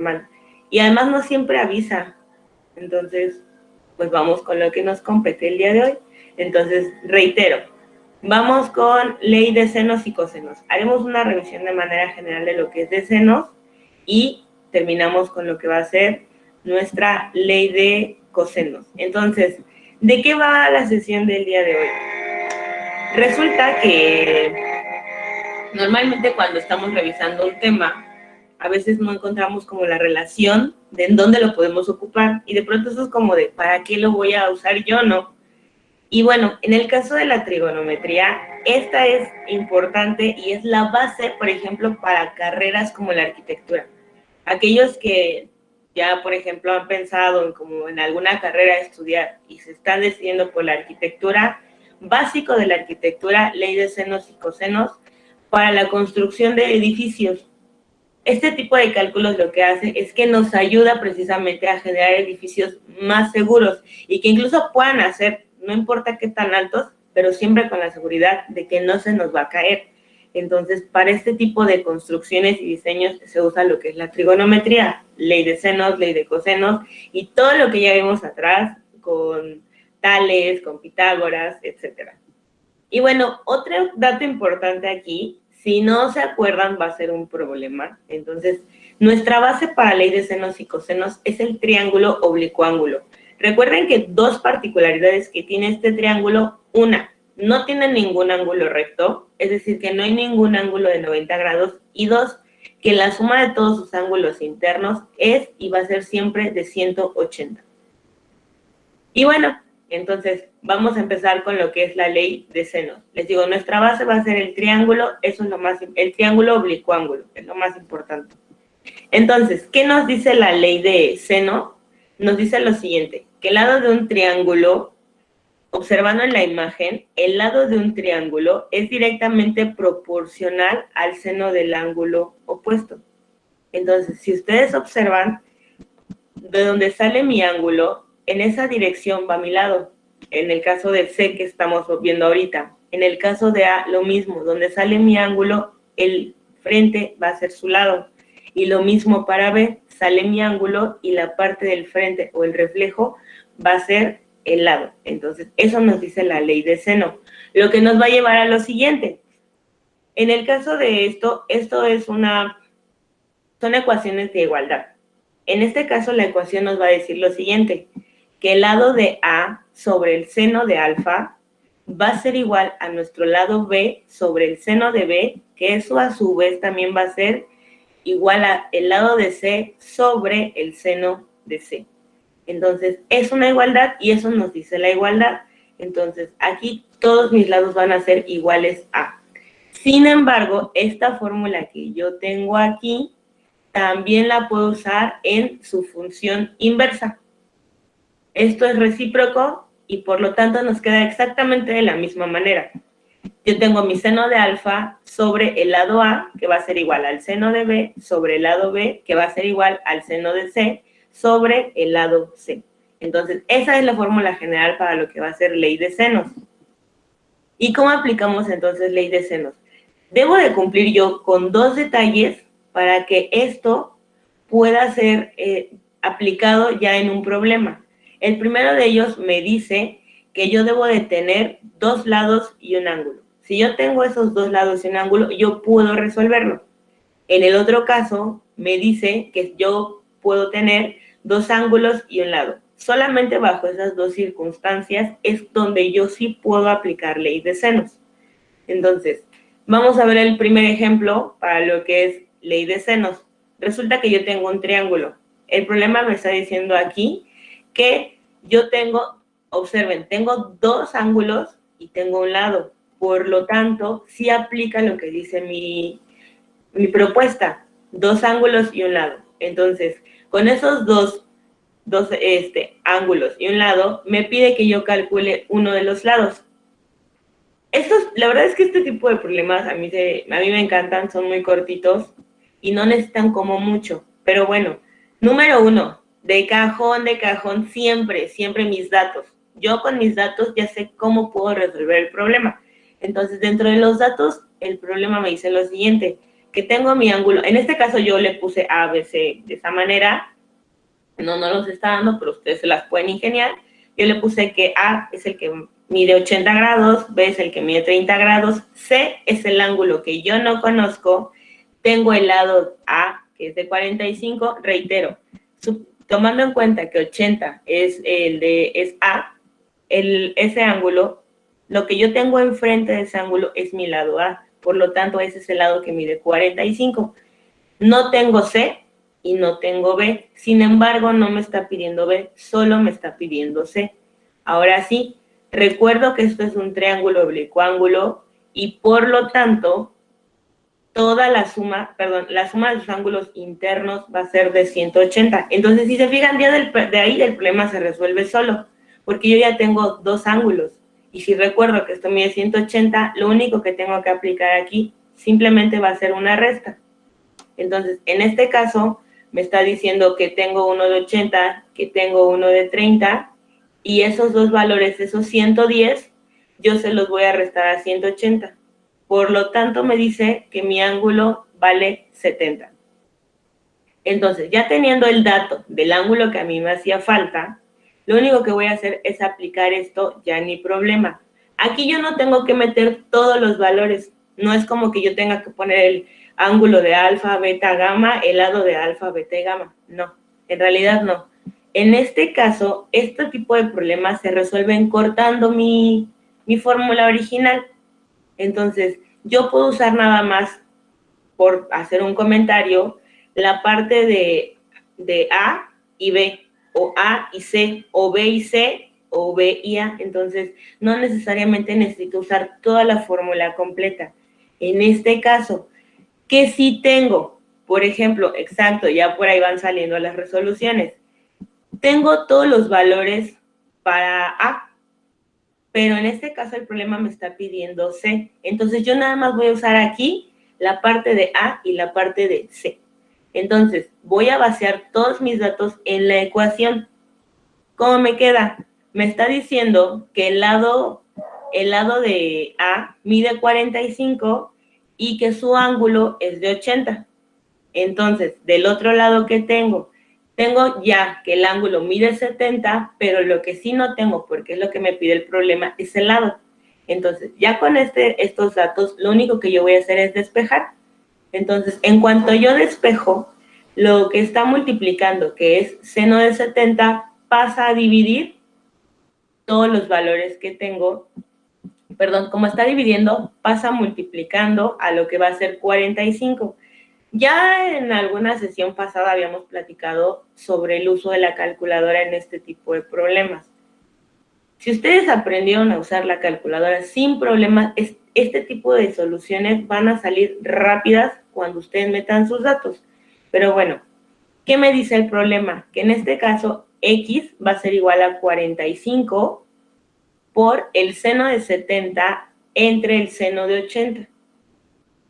normal. Y además no siempre avisa. Entonces, pues vamos con lo que nos compete el día de hoy. Entonces, reitero, vamos con ley de senos y cosenos. Haremos una revisión de manera general de lo que es de senos y terminamos con lo que va a ser nuestra ley de cosenos. Entonces, ¿de qué va la sesión del día de hoy? Resulta que normalmente cuando estamos revisando un tema, a veces no encontramos como la relación de en dónde lo podemos ocupar y de pronto eso es como de ¿para qué lo voy a usar yo, no? Y bueno, en el caso de la trigonometría, esta es importante y es la base, por ejemplo, para carreras como la arquitectura. Aquellos que ya, por ejemplo, han pensado en como en alguna carrera estudiar y se están decidiendo por la arquitectura, básico de la arquitectura, ley de senos y cosenos, para la construcción de edificios. Este tipo de cálculos lo que hace es que nos ayuda precisamente a generar edificios más seguros y que incluso puedan hacer, no importa qué tan altos, pero siempre con la seguridad de que no se nos va a caer. Entonces, para este tipo de construcciones y diseños se usa lo que es la trigonometría, ley de senos, ley de cosenos y todo lo que ya vimos atrás con Tales, con Pitágoras, etcétera. Y bueno, otro dato importante aquí, si no se acuerdan va a ser un problema. Entonces, nuestra base para ley de senos y cosenos es el triángulo oblicuo-ángulo. Recuerden que dos particularidades que tiene este triángulo, una, no tiene ningún ángulo recto, es decir, que no hay ningún ángulo de 90 grados, y dos, que la suma de todos sus ángulos internos es y va a ser siempre de 180. Y bueno, entonces vamos a empezar con lo que es la ley de senos. Les digo, nuestra base va a ser el triángulo, eso es lo más, el triángulo oblicuo-ángulo, es lo más importante. Entonces, ¿qué nos dice la ley de seno? Nos dice lo siguiente, que el lado de un triángulo, observando en la imagen, el lado de un triángulo es directamente proporcional al seno del ángulo opuesto. Entonces, si ustedes observan, de donde sale mi ángulo, en esa dirección va mi lado. En el caso de C que estamos viendo ahorita. En el caso de A, lo mismo. Donde sale mi ángulo, el frente va a ser su lado. Y lo mismo para B. Sale mi ángulo y la parte del frente o el reflejo va a ser el lado. Entonces, eso nos dice la ley de seno. Lo que nos va a llevar a lo siguiente. En el caso de esto es son ecuaciones de igualdad. En este caso, la ecuación nos va a decir lo siguiente, que el lado de A sobre el seno de alfa va a ser igual a nuestro lado B sobre el seno de B, que eso a su vez también va a ser igual a el lado de C sobre el seno de C. Entonces, es una igualdad y eso nos dice la igualdad. Entonces, aquí todos mis lados van a ser iguales a. Sin embargo, esta fórmula que yo tengo aquí, también la puedo usar en su función inversa. Esto es recíproco y por lo tanto nos queda exactamente de la misma manera. Yo tengo mi seno de alfa sobre el lado A, que va a ser igual al seno de B, sobre el lado B, que va a ser igual al seno de C, sobre el lado C. Entonces, esa es la fórmula general para lo que va a ser ley de senos. ¿Y cómo aplicamos entonces ley de senos? Debo de cumplir yo con dos detalles para que esto pueda ser aplicado ya en un problema. El primero de ellos me dice que yo debo de tener dos lados y un ángulo. Si yo tengo esos dos lados y un ángulo, yo puedo resolverlo. En el otro caso, me dice que yo puedo tener dos ángulos y un lado. Solamente bajo esas dos circunstancias es donde yo sí puedo aplicar ley de senos. Entonces, vamos a ver el primer ejemplo para lo que es ley de senos. Resulta que yo tengo un triángulo. El problema me está diciendo aquí que yo tengo, observen, tengo dos ángulos y tengo un lado. Por lo tanto, sí aplica lo que dice mi propuesta, dos ángulos y un lado. Entonces, con esos dos ángulos y un lado, me pide que yo calcule uno de los lados. La verdad es que este tipo de problemas a mí me encantan, son muy cortitos y no necesitan como mucho. Pero bueno, número uno, de cajón, siempre mis datos. Yo con mis datos ya sé cómo puedo resolver el problema. Entonces, dentro de los datos, el problema me dice lo siguiente, que tengo mi ángulo, en este caso yo le puse A, B, C de esa manera, no los está dando, pero ustedes se las pueden ingeniar. Yo le puse que A es el que mide 80 grados, B es el que mide 30 grados, C es el ángulo que yo no conozco, tengo el lado A, que es de 45, reitero, tomando en cuenta que 80 es A, ese ángulo, lo que yo tengo enfrente de ese ángulo es mi lado A, por lo tanto ese es el lado que mide 45. No tengo C y no tengo B, sin embargo no me está pidiendo B, solo me está pidiendo C. Ahora sí, recuerdo que esto es un triángulo oblicuángulo y por lo tanto toda la suma de sus ángulos internos va a ser de 180. Entonces, si se fijan, de ahí el problema se resuelve solo, porque yo ya tengo dos ángulos. Y si recuerdo que esto mide 180, lo único que tengo que aplicar aquí simplemente va a ser una resta. Entonces, en este caso, me está diciendo que tengo uno de 80, que tengo uno de 30, y esos dos valores, esos 110, yo se los voy a restar a 180. Por lo tanto, me dice que mi ángulo vale 70. Entonces, ya teniendo el dato del ángulo que a mí me hacía falta, lo único que voy a hacer es aplicar esto, ya ni problema. Aquí yo no tengo que meter todos los valores. No es como que yo tenga que poner el ángulo de alfa, beta, gamma, el lado de alfa, beta y gamma. No, en realidad no. En este caso, este tipo de problemas se resuelven cortando mi fórmula original. Entonces, yo puedo usar nada más, por hacer un comentario, la parte de A y B, o A y C, o B y C, o B y A. Entonces, no necesariamente necesito usar toda la fórmula completa. En este caso, ¿qué sí tengo? Por ejemplo, exacto, ya por ahí van saliendo las resoluciones. Tengo todos los valores para A, pero en este caso el problema me está pidiendo C. Entonces yo nada más voy a usar aquí la parte de A y la parte de C. Entonces voy a vaciar todos mis datos en la ecuación. ¿Cómo me queda? Me está diciendo que el lado de A mide 45 y que su ángulo es de 80. Entonces, del otro lado que tengo ya que el ángulo mide 70, pero lo que sí no tengo, porque es lo que me pide el problema, es el lado. Entonces, ya con estos datos, lo único que yo voy a hacer es despejar. Entonces, en cuanto yo despejo, lo que está multiplicando, que es seno de 70, pasa a dividir todos los valores que tengo, perdón, como está dividiendo, pasa multiplicando a lo que va a ser 45. Ya en alguna sesión pasada habíamos platicado sobre el uso de la calculadora en este tipo de problemas. Si ustedes aprendieron a usar la calculadora sin problemas, este tipo de soluciones van a salir rápidas cuando ustedes metan sus datos. Pero bueno, ¿qué me dice el problema? Que en este caso, X va a ser igual a 45 por el seno de 70 entre el seno de 80.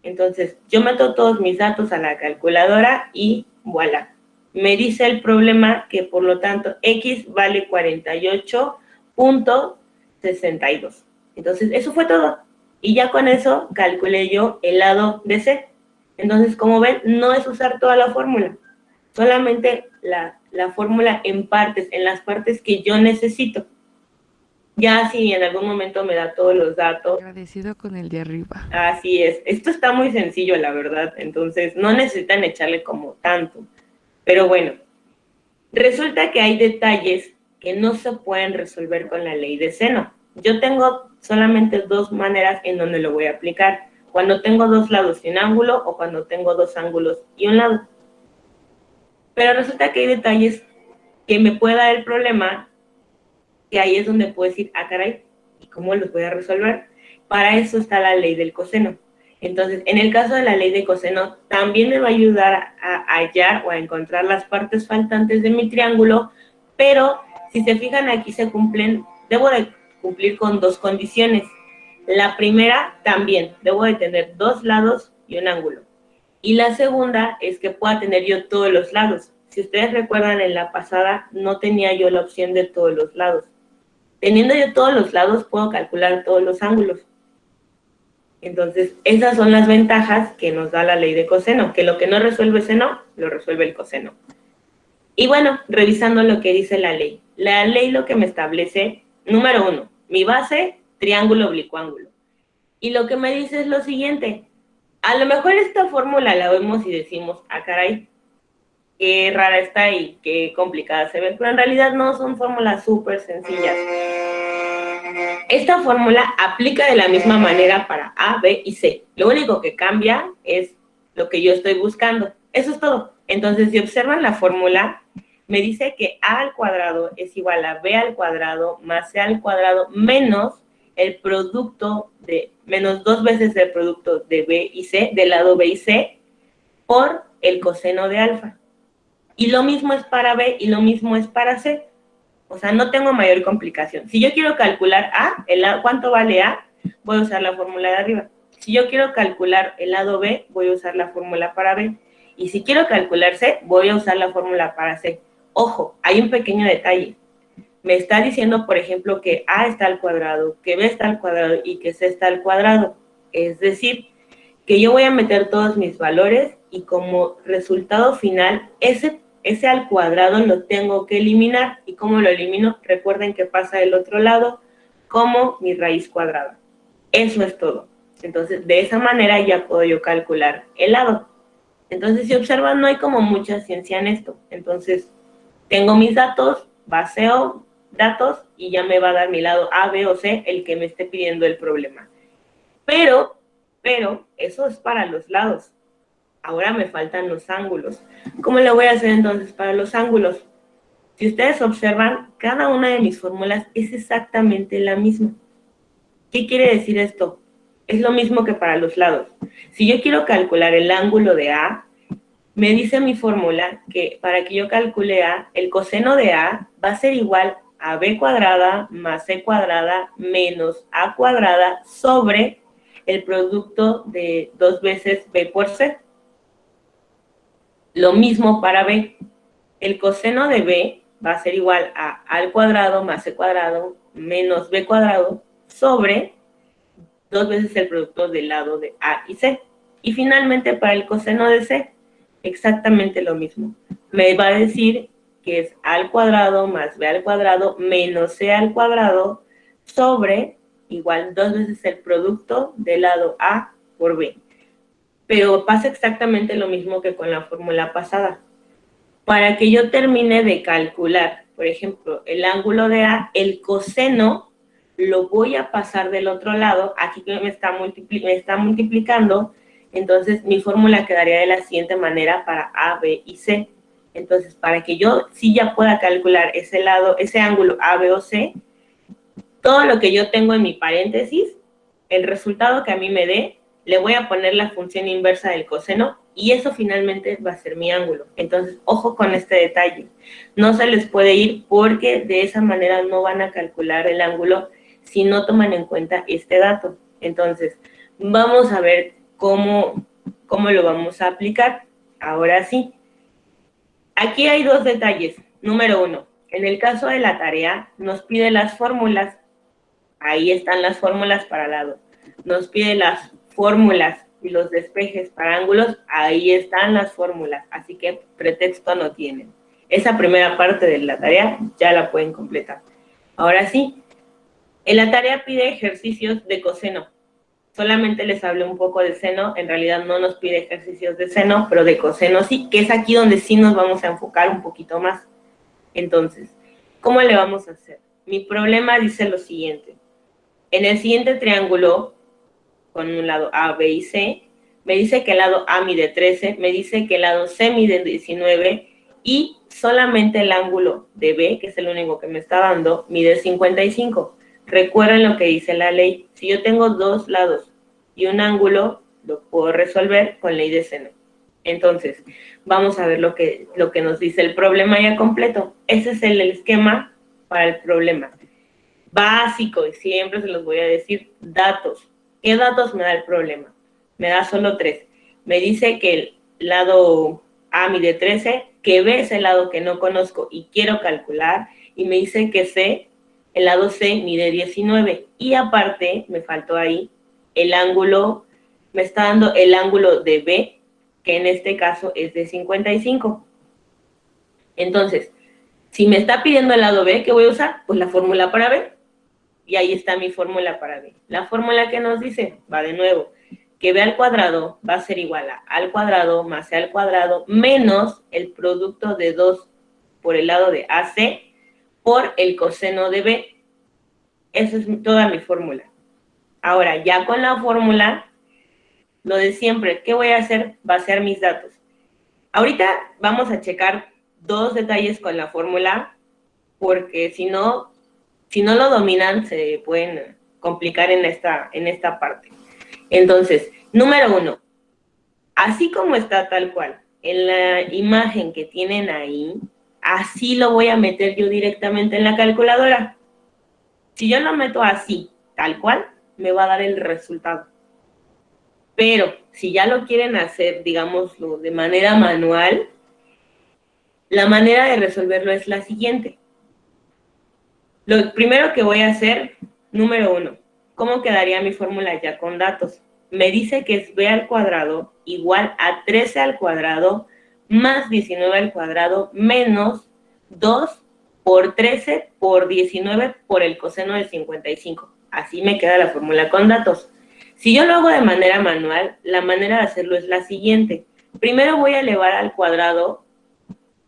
Entonces, yo meto todos mis datos a la calculadora y voilà. Me dice el problema que, por lo tanto, X vale 48.62. Entonces, eso fue todo. Y ya con eso calculé yo el lado de C. Entonces, como ven, no es usar toda la fórmula. Solamente la fórmula en partes, en las partes que yo necesito. Ya si en algún momento me da todos los datos. Agradecido con el de arriba. Así es. Esto está muy sencillo, la verdad. Entonces, no necesitan echarle como tanto. Pero bueno, resulta que hay detalles que no se pueden resolver con la ley de seno. Yo tengo solamente dos maneras en donde lo voy a aplicar. Cuando tengo dos lados y un ángulo o cuando tengo dos ángulos y un lado. Pero resulta que hay detalles que me puede dar el problema, que ahí es donde puedo decir, ah, caray, ¿y cómo los voy a resolver? Para eso está la ley del coseno. Entonces, en el caso de la ley de coseno, también me va a ayudar a hallar o a encontrar las partes faltantes de mi triángulo, pero si se fijan aquí debo de cumplir con dos condiciones. La primera, también, debo de tener dos lados y un ángulo. Y la segunda es que pueda tener yo todos los lados. Si ustedes recuerdan, en la pasada no tenía yo la opción de todos los lados. Teniendo yo todos los lados, puedo calcular todos los ángulos. Entonces, esas son las ventajas que nos da la ley de coseno, que lo que no resuelve seno, lo resuelve el coseno. Y bueno, revisando lo que dice la ley. La ley lo que me establece, número 1, mi base, triángulo oblicuo-ángulo. Y lo que me dice es lo siguiente. A lo mejor esta fórmula la vemos y decimos, ah, caray, qué rara está y qué complicada se ve, pero en realidad no, son fórmulas súper sencillas. Esta fórmula aplica de la misma manera para A, B y C. Lo único que cambia es lo que yo estoy buscando. Eso es todo. Entonces, si observan la fórmula, me dice que A al cuadrado es igual a B al cuadrado más C al cuadrado menos el producto de, menos 2 veces el producto de B y C, del lado B y C, por el coseno de alfa. Y lo mismo es para B y lo mismo es para C. O sea, no tengo mayor complicación. Si yo quiero calcular A, ¿cuánto vale A? Voy a usar la fórmula de arriba. Si yo quiero calcular el lado B, voy a usar la fórmula para B. Y si quiero calcular C, voy a usar la fórmula para C. Ojo, hay un pequeño detalle. Me está diciendo, por ejemplo, que A está al cuadrado, que B está al cuadrado y que C está al cuadrado. Es decir, que yo voy a meter todos mis valores y como resultado final, ese al cuadrado lo tengo que eliminar. ¿Y cómo lo elimino? Recuerden que pasa del otro lado como mi raíz cuadrada. Eso es todo. Entonces, de esa manera ya puedo yo calcular el lado. Entonces, si observan, no hay como mucha ciencia en esto. Entonces, tengo mis datos, baseo datos y ya me va a dar mi lado A, B o C, el que me esté pidiendo el problema. Pero eso es para los lados. Ahora me faltan los ángulos. ¿Cómo le voy a hacer entonces para los ángulos? Si ustedes observan, cada una de mis fórmulas es exactamente la misma. ¿Qué quiere decir esto? Es lo mismo que para los lados. Si yo quiero calcular el ángulo de A, me dice mi fórmula que para que yo calcule A, el coseno de A va a ser igual a B cuadrada más C cuadrada menos A cuadrada sobre el producto de 2 veces B por C. Lo mismo para B. El coseno de B va a ser igual a al cuadrado más C cuadrado menos B cuadrado sobre 2 veces el producto del lado de A y C. Y finalmente para el coseno de C, exactamente lo mismo. Me va a decir que es A al cuadrado más B al cuadrado menos C al cuadrado sobre igual 2 veces el producto del lado A por B. Pero pasa exactamente lo mismo que con la fórmula pasada. Para que yo termine de calcular, por ejemplo, el ángulo de A, el coseno lo voy a pasar del otro lado, aquí me está multiplicando, entonces mi fórmula quedaría de la siguiente manera para A, B y C. Entonces, para que yo sí ya pueda calcular ese lado, ese ángulo A, B o C, todo lo que yo tengo en mi paréntesis, el resultado que a mí me dé, le voy a poner la función inversa del coseno y eso finalmente va a ser mi ángulo. Entonces, ojo con este detalle. No se les puede ir porque de esa manera no van a calcular el ángulo si no toman en cuenta este dato. Entonces, vamos a ver cómo lo vamos a aplicar. Ahora sí. Aquí hay 2 detalles. Número 1, en el caso de la tarea, nos pide las fórmulas. Ahí están las fórmulas para lado. Nos pide las fórmulas y los despejes para ángulos. Ahí están las fórmulas. Así que pretexto no tienen. Esa primera parte de la tarea ya la pueden completar. Ahora sí, en la tarea pide ejercicios de coseno. Solamente les hablé un poco de seno. En realidad no nos pide ejercicios de seno, pero de coseno sí, que es aquí donde sí nos vamos a enfocar un poquito más. Entonces, ¿cómo le vamos a hacer? Mi problema dice lo siguiente. En el siguiente triángulo, con un lado A, B y C, me dice que el lado A mide 13, me dice que el lado C mide 19 y solamente el ángulo de B, que es el único que me está dando, mide 55. Recuerden lo que dice la ley. Si yo tengo 2 lados y un ángulo, lo puedo resolver con ley de seno. Entonces, vamos a ver lo que nos dice el problema ya completo. Ese es el esquema para el problema. Básico, y siempre se los voy a decir, datos. ¿Qué datos me da el problema? Me da solo 3. Me dice que el lado A mide 13, que B es el lado que no conozco y quiero calcular, y me dice que C, el lado C mide 19. Y aparte, me faltó ahí, el ángulo, me está dando el ángulo de B, que en este caso es de 55. Entonces, si me está pidiendo el lado B, ¿qué voy a usar? Pues la fórmula para B. Y ahí está mi fórmula para B. La fórmula que nos dice, va de nuevo, que B al cuadrado va a ser igual a al cuadrado más C al cuadrado menos el producto de 2 por el lado de AC por el coseno de B. Esa es toda mi fórmula. Ahora, ya con la fórmula, lo de siempre, ¿qué voy a hacer? Vaciar mis datos. Ahorita vamos a checar dos detalles con la fórmula, porque si no lo dominan, se pueden complicar en esta parte. Entonces, número 1, así como está tal cual, en la imagen que tienen ahí, así lo voy a meter yo directamente en la calculadora. Si yo lo meto así, tal cual, me va a dar el resultado. Pero si ya lo quieren hacer, digámoslo, de manera manual, la manera de resolverlo es la siguiente. Lo primero que voy a hacer, número 1, ¿cómo quedaría mi fórmula ya con datos? Me dice que es B al cuadrado igual a 13 al cuadrado más 19 al cuadrado menos 2 por 13 por 19 por el coseno de 55. Así me queda la fórmula con datos. Si yo lo hago de manera manual, la manera de hacerlo es la siguiente. Primero voy a elevar al cuadrado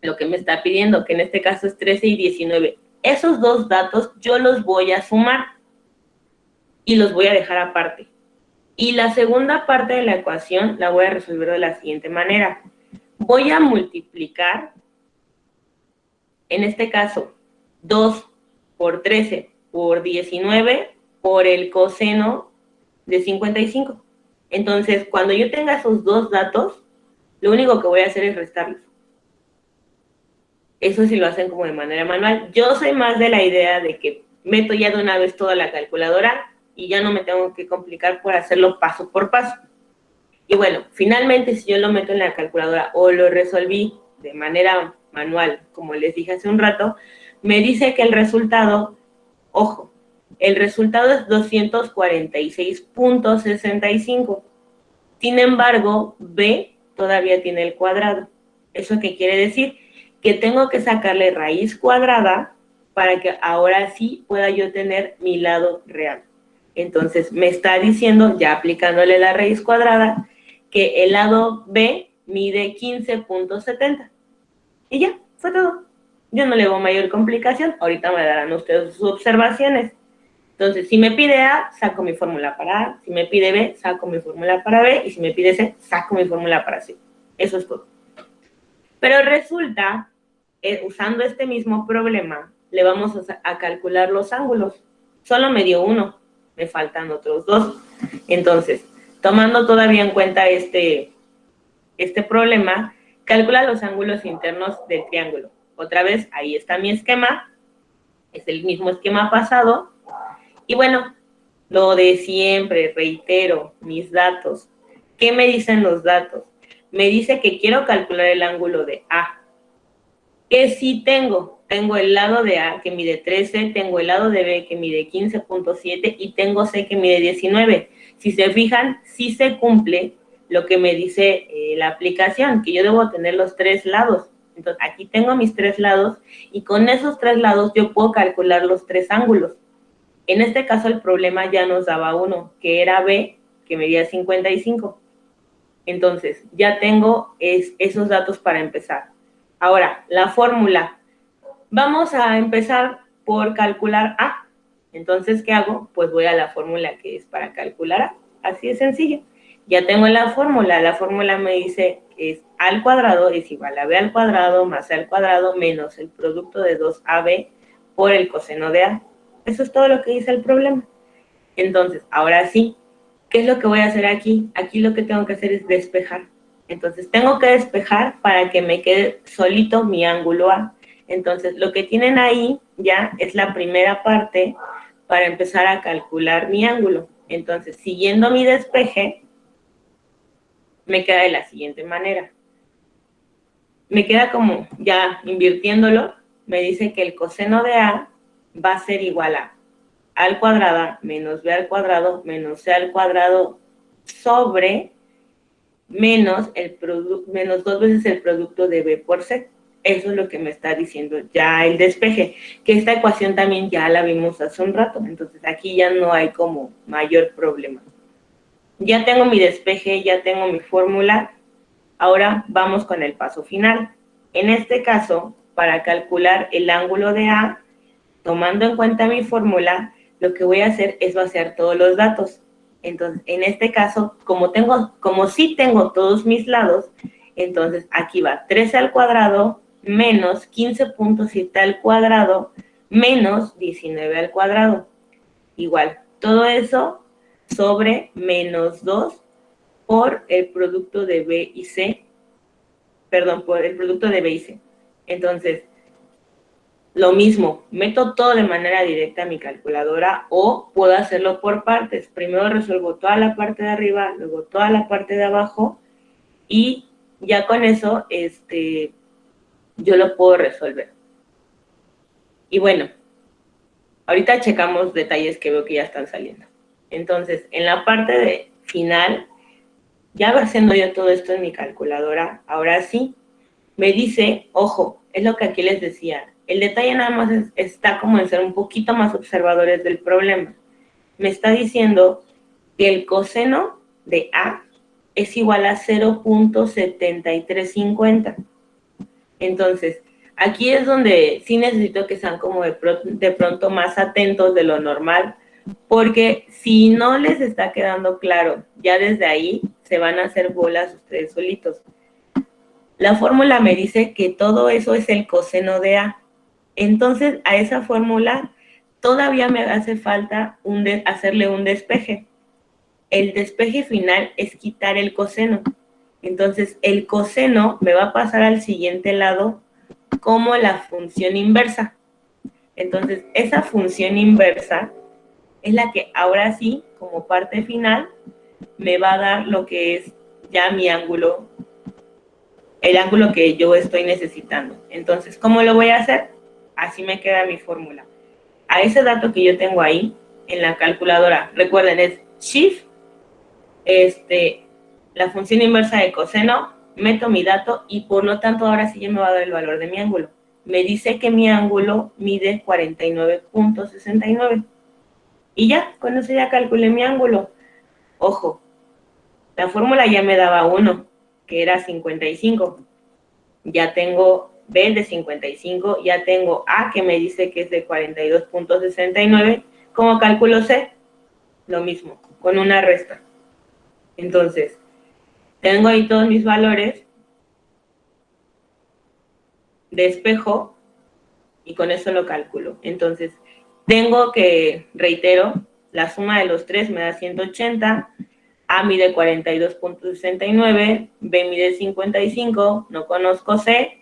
lo que me está pidiendo, que en este caso es 13 y 19. Esos dos datos yo los voy a sumar y los voy a dejar aparte. Y la segunda parte de la ecuación la voy a resolver de la siguiente manera. Voy a multiplicar, en este caso, 2 por 13 por 19 por el coseno de 55. Entonces, cuando yo tenga esos dos datos, lo único que voy a hacer es restarlos. Eso sí lo hacen como de manera manual. Yo soy más de la idea de que meto ya de una vez toda la calculadora y ya no me tengo que complicar por hacerlo paso por paso. Y bueno, finalmente si yo lo meto en la calculadora o lo resolví de manera manual, como les dije hace un rato, me dice que el resultado, ojo, el resultado es 246.65. Sin embargo, B todavía tiene el cuadrado. ¿Eso qué quiere decir? Que tengo que sacarle raíz cuadrada para que ahora sí pueda yo tener mi lado real. Entonces, me está diciendo, ya aplicándole la raíz cuadrada, que el lado B mide 15.70. Y ya, fue todo. Yo no le hago mayor complicación. Ahorita me darán ustedes sus observaciones. Entonces, si me pide A, saco mi fórmula para A. Si me pide B, saco mi fórmula para B. Y si me pide C, saco mi fórmula para C. Eso es todo. Pero resulta, usando este mismo problema, le vamos a calcular los ángulos. Solo me dio uno, me faltan otros dos. Entonces, tomando todavía en cuenta este problema, calcula los ángulos internos del triángulo. Otra vez, ahí está mi esquema. Es el mismo esquema pasado. Y bueno, lo de siempre, reitero, mis datos. ¿Qué me dicen los datos? Me dice que quiero calcular el ángulo de A. ¿Qué sí tengo? Tengo el lado de A que mide 13, tengo el lado de B que mide 15.7 y tengo C que mide 19. Si se fijan, sí se cumple lo que me dice la aplicación, que yo debo tener los tres lados. Entonces, aquí tengo mis tres lados y con esos tres lados yo puedo calcular los tres ángulos. En este caso, el problema ya nos daba uno, que era B, que medía 55. Entonces, ya tengo esos datos para empezar. Ahora, la fórmula. Vamos a empezar por calcular A. Entonces, ¿qué hago? Pues voy a la fórmula que es para calcular A. Así de sencillo. Ya tengo la fórmula. La fórmula me dice que es A al cuadrado es igual a B al cuadrado más C al cuadrado menos el producto de 2AB por el coseno de A. Eso es todo lo que dice el problema. Entonces, ahora sí, ¿qué es lo que voy a hacer aquí? Aquí lo que tengo que hacer es despejar. Entonces, tengo que despejar para que me quede solito mi ángulo A. Entonces, lo que tienen ahí ya es la primera parte para empezar a calcular mi ángulo. Entonces, siguiendo mi despeje, me queda de la siguiente manera. Me queda como, ya invirtiéndolo, me dice que el coseno de A va a ser igual a al cuadrada menos b al cuadrado menos c al cuadrado sobre menos menos 2 veces el producto de b por c. Eso es lo que me está diciendo ya el despeje, que esta ecuación también ya la vimos hace un rato, entonces aquí ya no hay como mayor problema. Ya tengo mi despeje, ya tengo mi fórmula, ahora vamos con el paso final. En este caso, para calcular el ángulo de A, tomando en cuenta mi fórmula, lo que voy a hacer es vaciar todos los datos. Entonces, en este caso, como sí tengo todos mis lados, entonces aquí va 13 al cuadrado menos 15.7 al cuadrado menos 19 al cuadrado. Igual, todo eso sobre menos 2 por el producto de B y C. Perdón, por el producto de B y C. Entonces, lo mismo, meto todo de manera directa a mi calculadora o puedo hacerlo por partes. Primero resuelvo toda la parte de arriba, luego toda la parte de abajo y ya con eso yo lo puedo resolver. Y bueno, ahorita checamos detalles que veo que ya están saliendo. Entonces, en la parte de final, ya haciendo yo todo esto en mi calculadora, ahora sí, me dice, ojo, es lo que aquí les decía, el detalle nada más está como en ser un poquito más observadores del problema. Me está diciendo que el coseno de A es igual a 0.7350. Entonces, aquí es donde sí necesito que sean como de pronto más atentos de lo normal, porque si no les está quedando claro, ya desde ahí se van a hacer bolas ustedes solitos. La fórmula me dice que todo eso es el coseno de A. Entonces, a esa fórmula todavía me hace falta hacerle un despeje. El despeje final es quitar el coseno. Entonces, el coseno me va a pasar al siguiente lado como la función inversa. Entonces, esa función inversa es la que ahora sí, como parte final, me va a dar lo que es ya mi ángulo, el ángulo que yo estoy necesitando. Entonces, ¿cómo lo voy a hacer? Así me queda mi fórmula. A ese dato que yo tengo ahí, en la calculadora, recuerden, es Shift, la función inversa de coseno, meto mi dato y por lo tanto ahora sí ya me va a dar el valor de mi ángulo. Me dice que mi ángulo mide 49.69. Y ya, con eso ya calculé mi ángulo. Ojo, la fórmula ya me daba 1, que era 55. Ya tengo B de 55, ya tengo A que me dice que es de 42.69. ¿Cómo calculo C? Lo mismo, con una resta. Entonces, tengo ahí todos mis valores, despejo y con eso lo calculo. Entonces, tengo que, reitero, la suma de los tres me da 180, A mide 42.69, B mide 55, no conozco C,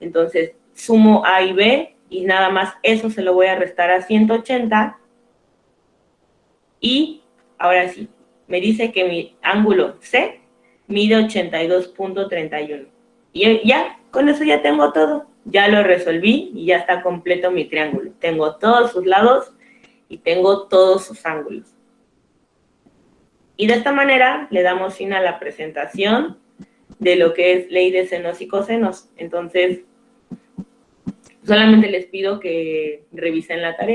entonces sumo A y B y nada más eso se lo voy a restar a 180 y ahora sí, me dice que mi ángulo C mide 82.31 y ya, con eso ya tengo todo, ya lo resolví y ya está completo mi triángulo, tengo todos sus lados y tengo todos sus ángulos. Y de esta manera le damos fin a la presentación de lo que es ley de senos y cosenos. Entonces, solamente les pido que revisen la tarea.